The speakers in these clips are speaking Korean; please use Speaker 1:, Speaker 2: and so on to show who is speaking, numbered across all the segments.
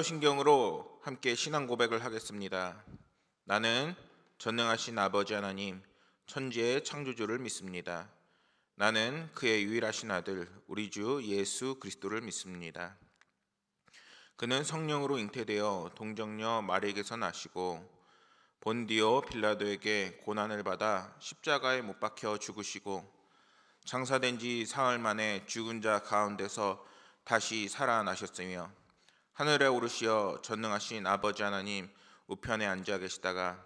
Speaker 1: 사도신경으로 함께 신앙 고백을 하겠습니다. 나는 전능하신 아버지 하나님, 천지의 창조주를 믿습니다. 나는 그의 유일하신 아들, 우리 주 예수 그리스도를 믿습니다. 그는 성령으로 잉태되어 동정녀 마리에게서 나시고 본디오 빌라도에게 고난을 받아 십자가에 못 박혀 죽으시고 장사된 지 사흘 만에 죽은 자 가운데서 다시 살아나셨으며 하늘에 오르시어 전능하신 아버지 하나님 우편에 앉아 계시다가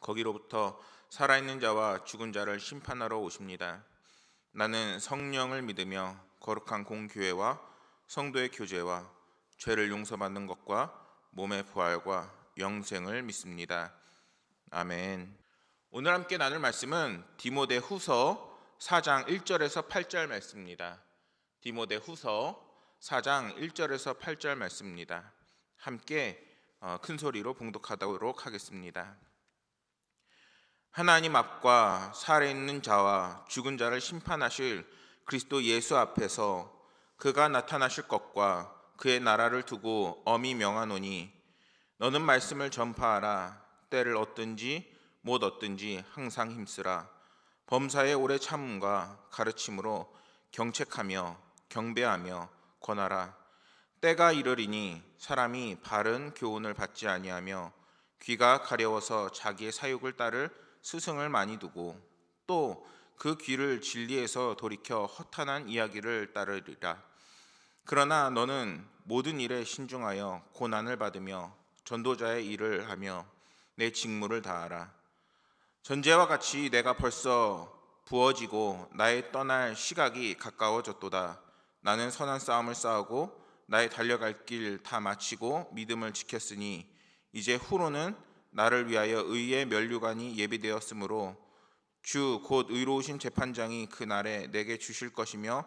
Speaker 1: 거기로부터 살아있는 자와 죽은 자를 심판하러 오십니다. 나는 성령을 믿으며 거룩한 공교회와 성도의 교제와 죄를 용서받는 것과 몸의 부활과 영생을 믿습니다. 아멘. 오늘 함께 나눌 말씀은 디모데후서 4장 1절에서 8절 말씀입니다. 디모데후서 4장 1절에서 8절 말씀입니다. 함께 큰 소리로 봉독하도록 하겠습니다. 하나님 앞과 살아있는 자와 죽은 자를 심판하실 그리스도 예수 앞에서 그가 나타나실 것과 그의 나라를 두고 엄히 명하노니 너는 말씀을 전파하라. 때를 얻든지 못 얻든지 항상 힘쓰라. 범사의 오래 참음과 가르침으로 경책하며 경배하며 권하라. 때가 이르리니 사람이 바른 교훈을 받지 아니하며 귀가 가려워서 자기의 사욕을 따를 스승을 많이 두고 또 그 귀를 진리에서 돌이켜 허탄한 이야기를 따르리라. 그러나 너는 모든 일에 신중하여 고난을 받으며 전도자의 일을 하며 내 직무를 다하라. 전제와 같이 내가 벌써 부어지고 나의 떠날 시각이 가까워졌도다. 나는 선한 싸움을 싸우고 나의 달려갈 길 다 마치고 믿음을 지켰으니 이제 후로는 나를 위하여 의의 면류관이 예비되었으므로 주 곧 의로우신 재판장이 그 날에 내게 주실 것이며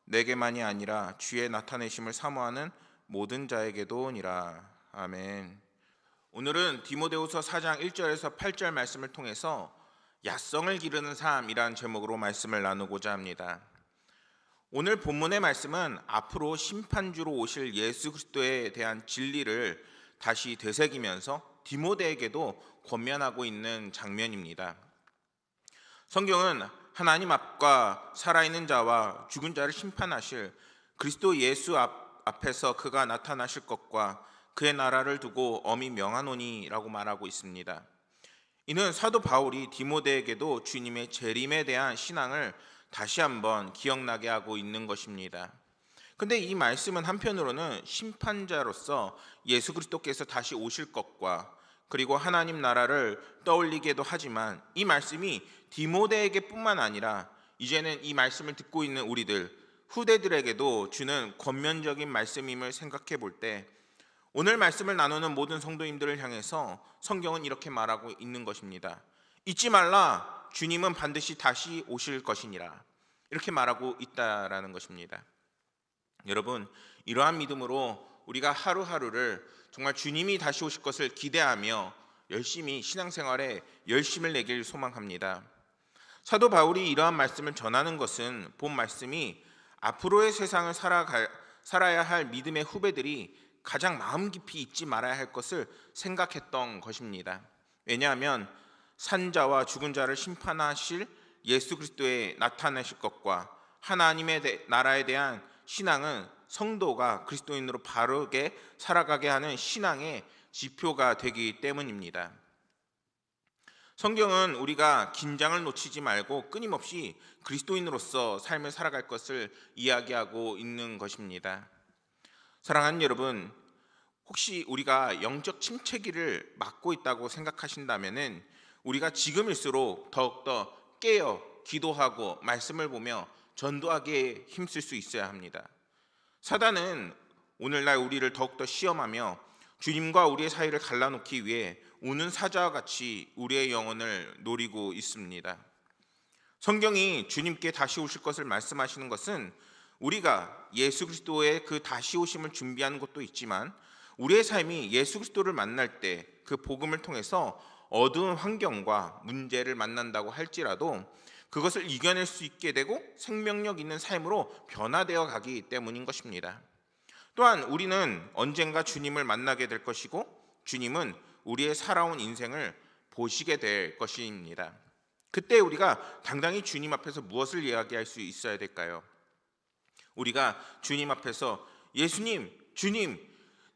Speaker 1: 내게만이 아니라 주의 나타내심을 사모하는 모든 자에게도니라. 아멘. 오늘은 디모데후서 4장 1절에서 8절 말씀을 통해서 야성을 기르는 삶이란 제목으로 말씀을 나누고자 합니다. 오늘 본문의 말씀은 앞으로 심판주로 오실 예수 그리스도에 대한 진리를 다시 되새기면서 디모데에게도 권면하고 있는 장면입니다. 성경은 하나님 앞과 살아있는 자와 죽은 자를 심판하실 그리스도 예수 앞에서 그가 나타나실 것과 그의 나라를 두고 엄히 명하노니라고 말하고 있습니다. 이는 사도 바울이 디모데에게도 주님의 재림에 대한 신앙을 다시 한번 기억나게 하고 있는 것입니다. 근데 이 말씀은 한편으로는 심판자로서 예수 그리스도께서 다시 오실 것과 그리고 하나님 나라를 떠올리게도 하지만 이 말씀이 디모데에게 뿐만 아니라 이제는 이 말씀을 듣고 있는 우리들 후대들에게도 주는 권면적인 말씀임을 생각해 볼 때 오늘 말씀을 나누는 모든 성도님들을 향해서 성경은 이렇게 말하고 있는 것입니다. 잊지 말라. 주님은 반드시 다시 오실 것이니라. 이렇게 말하고 있다라는 것입니다. 여러분, 이러한 믿음으로 우리가 하루하루를 정말 주님이 다시 오실 것을 기대하며 열심히 신앙생활에 열심을 내길 소망합니다. 사도 바울이 이러한 말씀을 전하는 것은 본 말씀이 앞으로의 세상을 살아야 할 믿음의 후배들이 가장 마음 깊이 잊지 말아야 할 것을 생각했던 것입니다. 왜냐하면 산자와 죽은 자를 심판하실 예수 그리스도의 나타나실 것과 하나님의 나라에 대한 신앙은 성도가 그리스도인으로 바르게 살아가게 하는 신앙의 지표가 되기 때문입니다. 성경은 우리가 긴장을 놓치지 말고 끊임없이 그리스도인으로서 삶을 살아갈 것을 이야기하고 있는 것입니다. 사랑하는 여러분, 혹시 우리가 영적 침체기를 맞고 있다고 생각하신다면 우리가 지금일수록 더욱더 깨어 기도하고 말씀을 보며 전도하기에 힘쓸 수 있어야 합니다. 사단은 오늘날 우리를 더욱더 시험하며 주님과 우리의 사이를 갈라놓기 위해 우는 사자와 같이 우리의 영혼을 노리고 있습니다. 성경이 주님께 다시 오실 것을 말씀하시는 것은 우리가 예수 그리스도의 그 다시 오심을 준비하는 것도 있지만 우리의 삶이 예수 그리스도를 만날 때 그 복음을 통해서 어두운 환경과 문제를 만난다고 할지라도 그것을 이겨낼 수 있게 되고 생명력 있는 삶으로 변화되어 가기 때문인 것입니다. 또한 우리는 언젠가 주님을 만나게 될 것이고 주님은 우리의 살아온 인생을 보시게 될 것입니다. 그때 우리가 당당히 주님 앞에서 무엇을 이야기할 수 있어야 될까요? 우리가 주님 앞에서 예수님, 주님,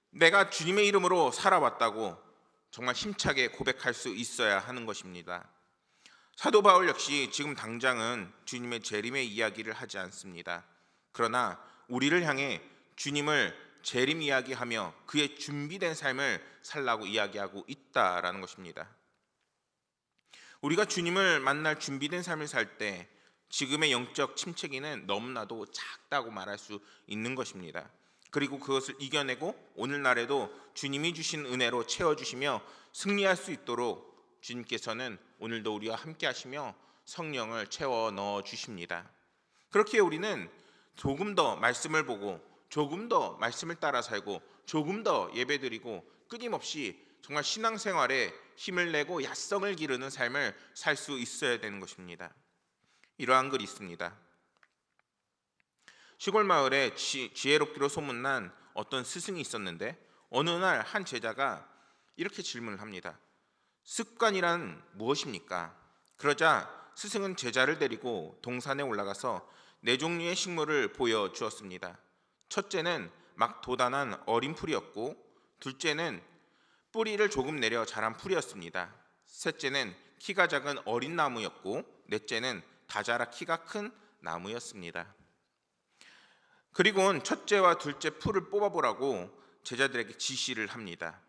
Speaker 1: 내가 주님의 이름으로 살아왔다고 정말 힘차게 고백할 수 있어야 하는 것입니다. 사도 바울 역시 지금 당장은 주님의 재림의 이야기를 하지 않습니다. 그러나 우리를 향해 주님을 재림 이야기하며 그의 준비된 삶을 살라고 이야기하고 있다라는 것입니다. 우리가 주님을 만날 준비된 삶을 살 때 지금의 영적 침체기는 너무나도 작다고 말할 수 있는 것입니다. 그리고 그것을 이겨내고 오늘날에도 주님이 주신 은혜로 채워주시며 승리할 수 있도록 주님께서는 오늘도 우리와 함께 하시며 성령을 채워 넣어 주십니다. 그렇게 우리는 조금 더 말씀을 보고 조금 더 말씀을 따라 살고 조금 더 예배드리고 끊임없이 정말 신앙생활에 힘을 내고 야성을 기르는 삶을 살 수 있어야 되는 것입니다. 이러한 글이 있습니다. 시골 마을에 지혜롭기로 소문난 어떤 스승이 있었는데 어느 날 한 제자가 이렇게 질문을 합니다. 습관이란 무엇입니까? 그러자 스승은 제자를 데리고 동산에 올라가서 4종류의 식물을 보여주었습니다. 첫째는 막 돋아난 어린 풀이었고, 둘째는 뿌리를 조금 내려 자란 풀이었습니다. 셋째는 키가 작은 어린 나무였고, 넷째는 다 자라 키가 큰 나무였습니다. 그리고는 첫째와 둘째 풀을 뽑아보라고 제자들에게 지시를 합니다.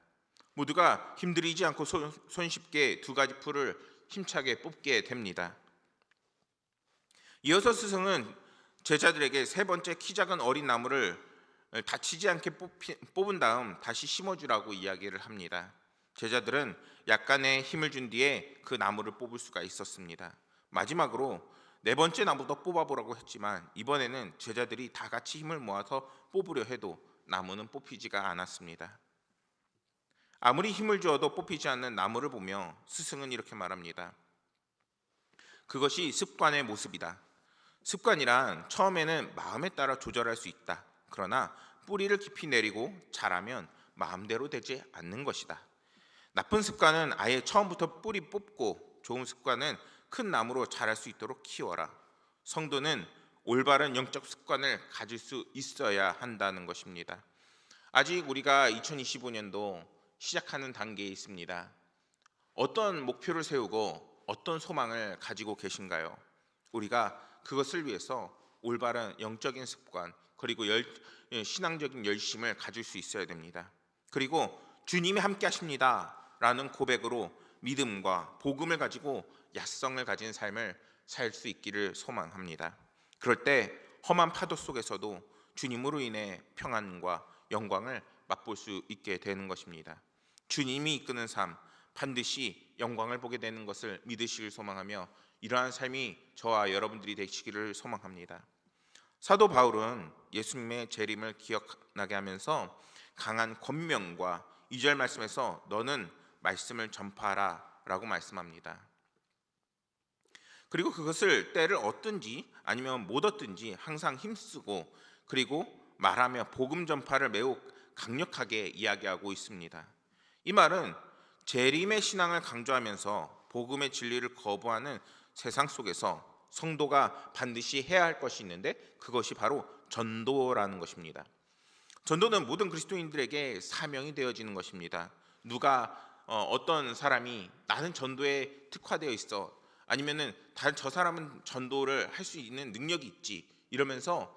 Speaker 1: 모두가 힘들이지 않고 손쉽게 2가지 풀을 힘차게 뽑게 됩니다. 이어서 스승은 제자들에게 3번째 키 작은 어린 나무를 다치지 않게 뽑은 다음 다시 심어주라고 이야기를 합니다. 제자들은 약간의 힘을 준 뒤에 그 나무를 뽑을 수가 있었습니다. 마지막으로 4번째 나무도 뽑아보라고 했지만 이번에는 제자들이 다 같이 힘을 모아서 뽑으려 해도 나무는 뽑히지가 않았습니다. 아무리 힘을 주어도 뽑히지 않는 나무를 보며 스승은 이렇게 말합니다. 그것이 습관의 모습이다. 습관이란 처음에는 마음에 따라 조절할 수 있다. 그러나 뿌리를 깊이 내리고 자라면 마음대로 되지 않는 것이다. 나쁜 습관은 아예 처음부터 뿌리 뽑고 좋은 습관은 큰 나무로 자랄 수 있도록 키워라. 성도는 올바른 영적 습관을 가질 수 있어야 한다는 것입니다. 아직 우리가 2025년도 시작하는 단계에 있습니다. 어떤 목표를 세우고 어떤 소망을 가지고 계신가요? 우리가 그것을 위해서 올바른 영적인 습관 그리고 신앙적인 열심을 가질 수 있어야 됩니다. 그리고 주님이 함께 하십니다 라는 고백으로 믿음과 복음을 가지고 야성을 가진 삶을 살 수 있기를 소망합니다. 그럴 때 험한 파도 속에서도 주님으로 인해 평안과 영광을 맛볼 수 있게 되는 것입니다. 주님이 이끄는 삶, 반드시 영광을 보게 되는 것을 믿으시길 소망하며 이러한 삶이 저와 여러분들이 되시기를 소망합니다. 사도 바울은 예수님의 재림을 기억나게 하면서 강한 권명과 2절 말씀에서 너는 말씀을 전파하라 라고 말씀합니다. 그리고 그것을 때를 얻든지 아니면 못 얻든지 항상 힘쓰고 그리고 말하며 복음 전파를 매우 강력하게 이야기하고 있습니다. 이 말은 재림의 신앙을 강조하면서 복음의 진리를 거부하는 세상 속에서 성도가 반드시 해야 할 것이 있는데 그것이 바로 전도라는 것입니다. 전도는 모든 그리스도인들에게 사명이 되어지는 것입니다. 누가 어떤 사람이 나는 전도에 특화되어 있어 아니면은 저 사람은 전도를 할 수 있는 능력이 있지 이러면서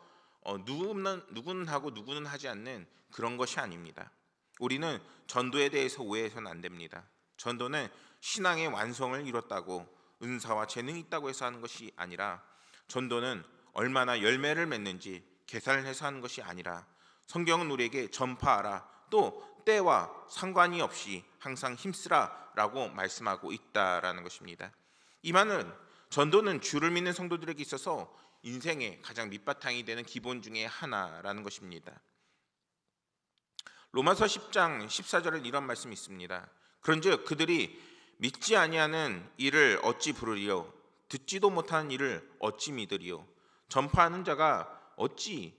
Speaker 1: 누구는 하고 누구는 하지 않는 그런 것이 아닙니다. 우리는 전도에 대해서 오해해서는 안 됩니다. 전도는 신앙의 완성을 이뤘다고 은사와 재능이 있다고 해서 하는 것이 아니라 전도는 얼마나 열매를 맺는지 계산을 해서 하는 것이 아니라 성경은 우리에게 전파하라 또 때와 상관이 없이 항상 힘쓰라 라고 말씀하고 있다라는 것입니다. 이 말은 전도는 주를 믿는 성도들에게 있어서 인생의 가장 밑바탕이 되는 기본 중에 하나라는 것입니다. 로마서 10장 14절에 이런 말씀이 있습니다. 그런즉 그들이 믿지 아니하는 일을 어찌 부르리요 듣지도 못하는 일을 어찌 믿으리요 전파하는 자가 어찌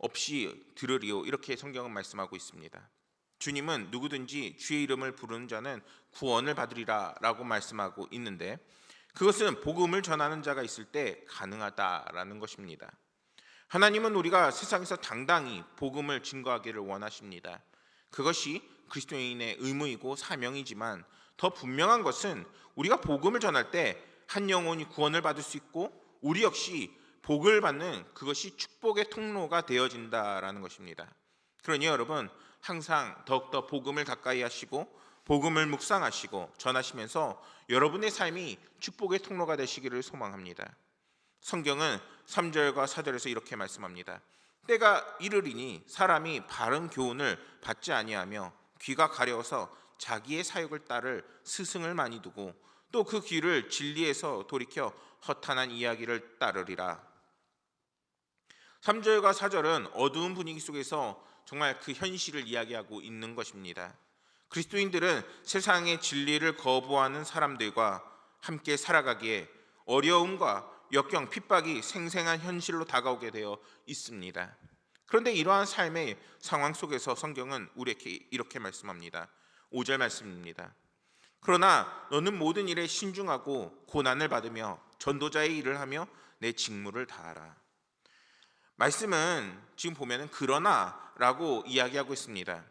Speaker 1: 없이 들으리요. 이렇게 성경은 말씀하고 있습니다. 주님은 누구든지 주의 이름을 부르는 자는 구원을 받으리라 라고 말씀하고 있는데, 그것은 복음을 전하는 자가 있을 때 가능하다라는 것입니다. 하나님은 우리가 세상에서 당당히 복음을 증거하기를 원하십니다. 그것이 그리스도인의 의무이고 사명이지만, 더 분명한 것은 우리가 복음을 전할 때 한 영혼이 구원을 받을 수 있고 우리 역시 복을 받는, 그것이 축복의 통로가 되어진다라는 것입니다. 그러니 여러분, 항상 더욱더 복음을 가까이 하시고 복음을 묵상하시고 전하시면서 여러분의 삶이 축복의 통로가 되시기를 소망합니다. 성경은 3절과 4절에서 이렇게 말씀합니다. 때가 이르리니 사람이 바른 교훈을 받지 아니하며 귀가 가려워서 자기의 사욕을 따를 스승을 많이 두고 또 그 귀를 진리에서 돌이켜 허탄한 이야기를 따르리라. 3절과 4절은 어두운 분위기 속에서 정말 그 현실을 이야기하고 있는 것입니다. 그리스도인들은 세상의 진리를 거부하는 사람들과 함께 살아가기에 어려움과 역경, 핍박이 생생한 현실로 다가오게 되어 있습니다. 그런데 이러한 삶의 상황 속에서 성경은 우리에게 이렇게 말씀합니다. 5절 말씀입니다. 그러나 너는 모든 일에 신중하고 고난을 받으며 전도자의 일을 하며 내 직무를 다하라. 말씀은 지금 보면은 그러나라고 이야기하고 있습니다.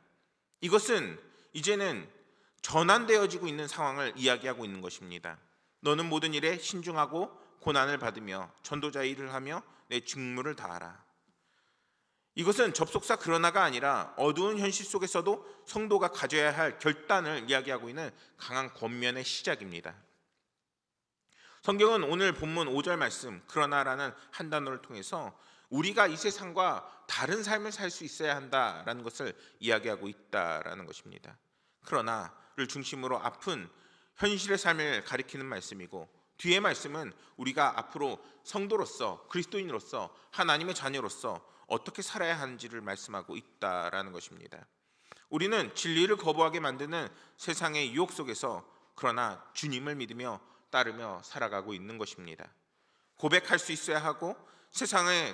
Speaker 1: 이것은 이제는 전환되어지고 있는 상황을 이야기하고 있는 것입니다. 너는 모든 일에 신중하고 고난을 받으며 전도자의 일을 하며 내 직무를 다하라. 이것은 접속사 그러나가 아니라 어두운 현실 속에서도 성도가 가져야 할 결단을 이야기하고 있는 강한 권면의 시작입니다. 성경은 오늘 본문 5절 말씀 그러나라는 한 단어를 통해서 우리가 이 세상과 다른 삶을 살 수 있어야 한다라는 것을 이야기하고 있다라는 것입니다. 그러나를 중심으로 아픈 현실의 삶을 가리키는 말씀이고, 뒤의 말씀은 우리가 앞으로 성도로서, 그리스도인으로서, 하나님의 자녀로서 어떻게 살아야 하는지를 말씀하고 있다라는 것입니다. 우리는 진리를 거부하게 만드는 세상의 유혹 속에서 그러나 주님을 믿으며 따르며 살아가고 있는 것입니다. 고백할 수 있어야 하고, 세상은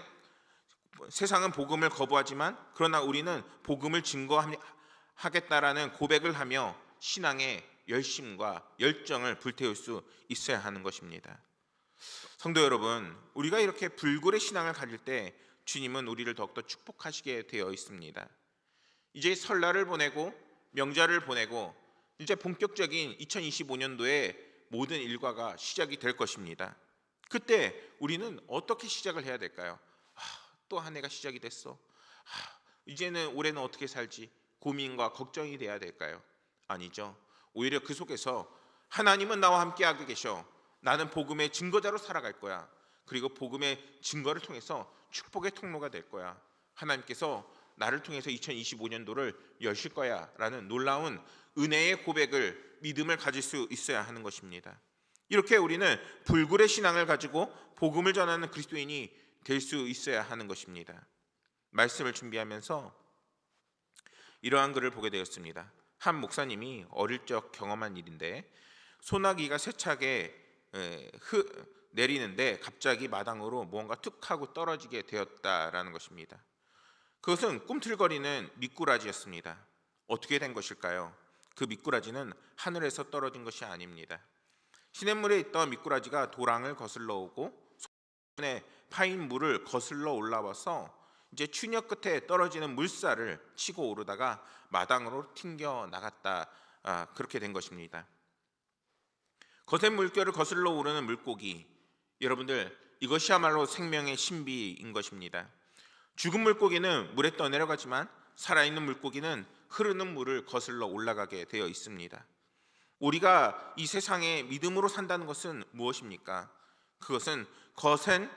Speaker 1: 복음을 거부하지만 그러나 우리는 복음을 증거하겠다라는 고백을 하며 신앙의 열심과 열정을 불태울 수 있어야 하는 것입니다. 성도 여러분, 우리가 이렇게 불굴의 신앙을 가질 때 주님은 우리를 더욱더 축복하시게 되어 있습니다. 이제 설날을 보내고 명절을 보내고 이제 본격적인 2025년도의 모든 일과가 시작이 될 것입니다. 그때 우리는 어떻게 시작을 해야 될까요? 또 한 해가 시작이 됐어. 이제는 올해는 어떻게 살지? 고민과 걱정이 돼야 될까요? 아니죠. 오히려 그 속에서 하나님은 나와 함께하게 계셔. 나는 복음의 증거자로 살아갈 거야. 그리고 복음의 증거를 통해서 축복의 통로가 될 거야. 하나님께서 나를 통해서 2025년도를 여실 거야 라는 놀라운 은혜의 고백을, 믿음을 가질 수 있어야 하는 것입니다. 이렇게 우리는 불굴의 신앙을 가지고 복음을 전하는 그리스도인이 될 수 있어야 하는 것입니다. 말씀을 준비하면서 이러한 글을 보게 되었습니다. 한 목사님이 어릴 적 경험한 일인데, 소나기가 세차게 내리는데 갑자기 마당으로 무언가 툭 하고 떨어지게 되었다라는 것입니다. 그것은 꿈틀거리는 미꾸라지였습니다. 어떻게 된 것일까요? 그 미꾸라지는 하늘에서 떨어진 것이 아닙니다. 시냇물에 있던 미꾸라지가 도랑을 거슬러 오고 손에 파인 물을 거슬러 올라와서 이제 추녀 끝에 떨어지는 물살을 치고 오르다가 마당으로 튕겨 나갔다. 그렇게 된 것입니다. 거센 물결을 거슬러 오르는 물고기, 여러분들, 이것이야말로 생명의 신비인 것입니다. 죽은 물고기는 물에 떠내려가지만 살아있는 물고기는 흐르는 물을 거슬러 올라가게 되어 있습니다. 우리가 이 세상에 믿음으로 산다는 것은 무엇입니까? 그것은 거센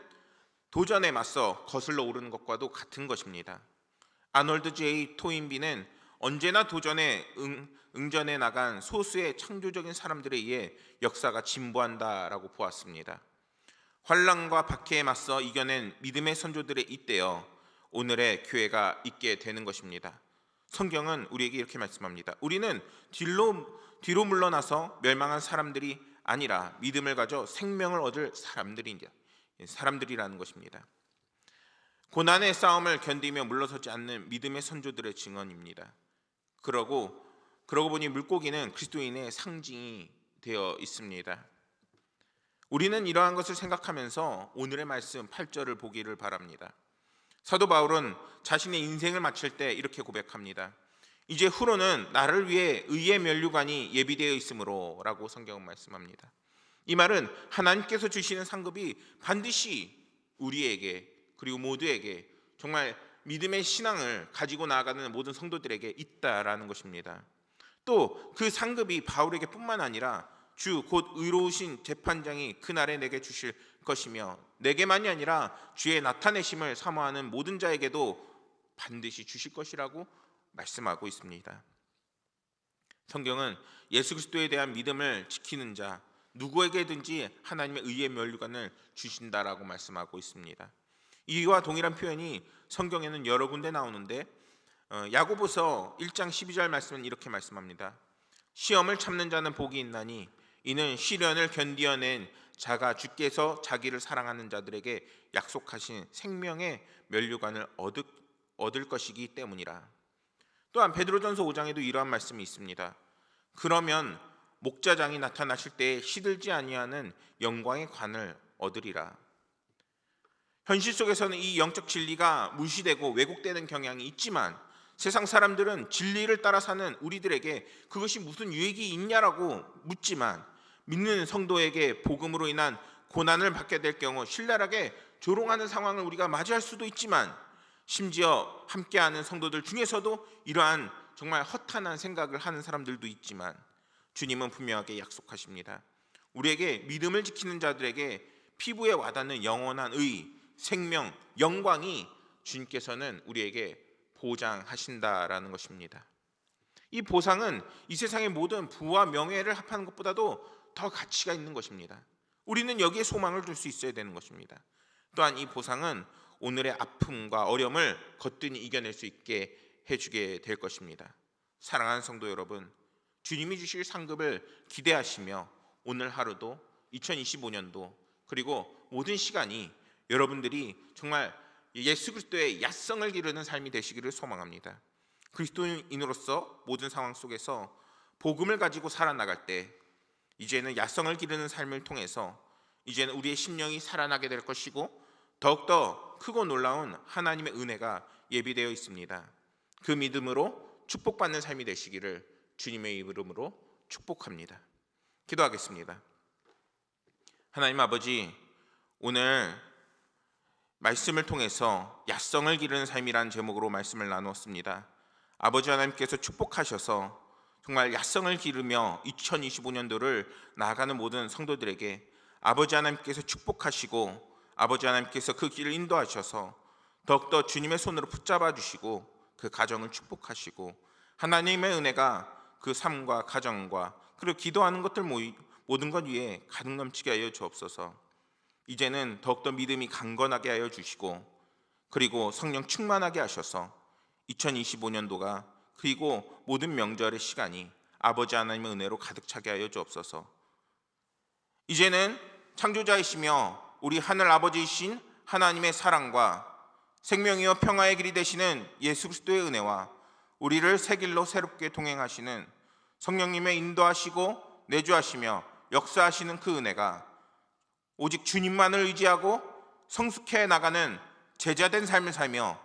Speaker 1: 도전에 맞서 거슬러 오르는 것과도 같은 것입니다. 아놀드 J. 토인비는 언제나 도전에 응전해 나간 소수의 창조적인 사람들에 의해 역사가 진보한다라고 보았습니다. 환난과 박해에 맞서 이겨낸 믿음의 선조들에 잇대어 오늘의 교회가 있게 되는 것입니다. 성경은 우리에게 이렇게 말씀합니다. 우리는 뒤로 물러나서 멸망한 사람들이 아니라 믿음을 가져 생명을 얻을 사람들이라는 것입니다. 고난의 싸움을 견디며 물러서지 않는 믿음의 선조들의 증언입니다. 그러고 보니 물고기는 그리스도인의 상징이 되어 있습니다. 우리는 이러한 것을 생각하면서 오늘의 말씀 8절을 보기를 바랍니다. 사도 바울은 자신의 인생을 마칠 때 이렇게 고백합니다. 이제 후로는 나를 위해 의의 면류관이 예비되어 있으므로 라고 성경은 말씀합니다. 이 말은 하나님께서 주시는 상급이 반드시 우리에게, 그리고 모두에게, 정말 믿음의 신앙을 가지고 나아가는 모든 성도들에게 있다라는 것입니다. 또 그 상급이 바울에게 뿐만 아니라 주 곧 의로우신 재판장이 그날에 내게 주실 것이며, 내게만이 아니라 주의 나타내심을 사모하는 모든 자에게도 반드시 주실 것이라고 말씀하고 있습니다. 성경은 예수 그리스도에 대한 믿음을 지키는 자 누구에게든지 하나님의 의의 면류관을 주신다라고 말씀하고 있습니다. 이와 동일한 표현이 성경에는 여러 군데 나오는데, 야고보서 1장 12절 말씀은 이렇게 말씀합니다. 시험을 참는 자는 복이 있나니 이는 시련을 견디어낸 자가 주께서 자기를 사랑하는 자들에게 약속하신 생명의 면류관을 얻을 것이기 때문이라. 또한 베드로전서 5장에도 이러한 말씀이 있습니다. 그러면 목자장이 나타나실 때에 시들지 아니하는 영광의 관을 얻으리라. 현실 속에서는 이 영적 진리가 무시되고 왜곡되는 경향이 있지만, 세상 사람들은 진리를 따라 사는 우리들에게 그것이 무슨 유익이 있냐라고 묻지만, 믿는 성도에게 복음으로 인한 고난을 받게 될 경우 신랄하게 조롱하는 상황을 우리가 맞이할 수도 있지만, 심지어 함께하는 성도들 중에서도 이러한 정말 허탄한 생각을 하는 사람들도 있지만, 주님은 분명하게 약속하십니다. 우리에게 믿음을 지키는 자들에게 피부에 와닿는 영원한 의, 생명, 영광이 주님께서는 우리에게 보장하신다라는 것입니다. 이 보상은 이 세상의 모든 부와 명예를 합하는 것보다도 더 가치가 있는 것입니다. 우리는 여기에 소망을 둘 수 있어야 되는 것입니다. 또한 이 보상은 오늘의 아픔과 어려움을 거뜬히 이겨낼 수 있게 해주게 될 것입니다. 사랑하는 성도 여러분, 주님이 주실 상급을 기대하시며 오늘 하루도 2025년도 그리고 모든 시간이 여러분들이 정말 예수 그리스도의 야성을 기르는 삶이 되시기를 소망합니다. 그리스도인으로서 모든 상황 속에서 복음을 가지고 살아나갈 때 이제는 야성을 기르는 삶을 통해서 이제는 우리의 심령이 살아나게 될 것이고, 더욱더 크고 놀라운 하나님의 은혜가 예비되어 있습니다. 그 믿음으로 축복받는 삶이 되시기를 주님의 이름으로 축복합니다. 기도하겠습니다. 하나님 아버지, 오늘 말씀을 통해서 야성을 기르는 삶이라는 제목으로 말씀을 나누었습니다. 아버지 하나님께서 축복하셔서 정말 야성을 기르며 2025년도를 나아가는 모든 성도들에게 아버지 하나님께서 축복하시고, 아버지 하나님께서 그 길을 인도하셔서 더욱더 주님의 손으로 붙잡아 주시고 그 가정을 축복하시고, 하나님의 은혜가 그 삶과 가정과 그리고 기도하는 것들 모든 것 위에 가득 넘치게 하여 주옵소서. 이제는 더욱더 믿음이 강건하게 하여 주시고, 그리고 성령 충만하게 하셔서 2025년도가 그리고 모든 명절의 시간이 아버지 하나님의 은혜로 가득 차게 하여 주옵소서. 이제는 창조자이시며 우리 하늘 아버지이신 하나님의 사랑과 생명이요 평화의 길이 되시는 예수 그리스도의 은혜와 우리를 새 길로 새롭게 동행하시는 성령님의 인도하시고 내주하시며 역사하시는 그 은혜가 오직 주님만을 의지하고 성숙해 나가는 제자된 삶을 살며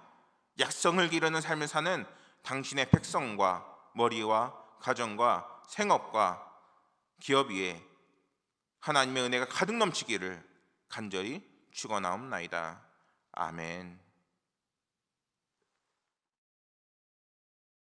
Speaker 1: 약성을 기르는 삶을 사는 당신의 백성과 머리와 가정과 생업과 기업 위에 하나님의 은혜가 가득 넘치기를 간절히 축원하옵나이다. 아멘.